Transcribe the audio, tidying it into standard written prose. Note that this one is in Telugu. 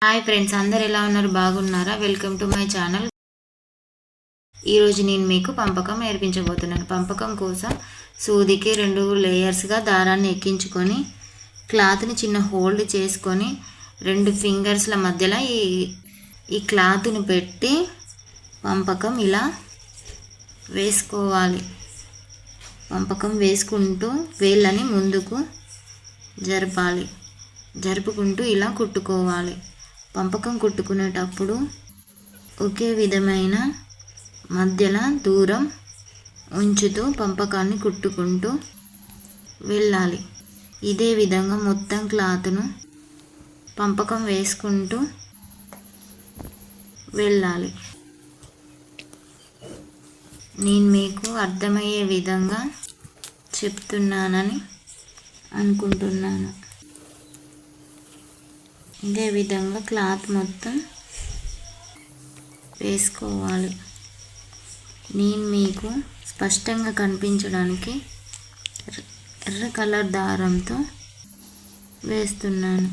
హాయ్ ఫ్రెండ్స్, అందరు ఎలా ఉన్నారు? బాగున్నారా? Welcome to my channel. ఈరోజు నేను మీకు పంపకం నేర్పించబోతున్నాను. పంపకం కోసం సూదికి 2 లేయర్స్గా దారాన్ని ఎక్కించుకొని క్లాత్ని చిన్న హోల్డ్ చేసుకొని 2 ఫింగర్స్ల మధ్యలో ఈ క్లాత్ని పెట్టి పంపకం ఇలా వేసుకోవాలి. పంపకం వేసుకుంటూ వేళ్ళని ముందుకు జరుపుకుంటూ ఇలా కుట్టుకోవాలి. పంపకం కుట్టుకునేటప్పుడు ఒకే విధమైన మధ్యలో దూరం ఉంచుతూ పంపకాన్ని కుట్టుకుంటూ వెళ్ళాలి. ఇదే విధంగా మొత్తం క్లాత్ను పంపకం వేసుకుంటూ వెళ్ళాలి. నేను మీకు అర్థమయ్యే విధంగా చెప్తున్నానని అనుకుంటున్నాను. ఇదే విధంగా క్లాత్ మొత్తం వేసుకోవాలి. నేను మీకు స్పష్టంగా కనిపించడానికి ఎర్ర కలర్ దారంతో వేస్తున్నాను.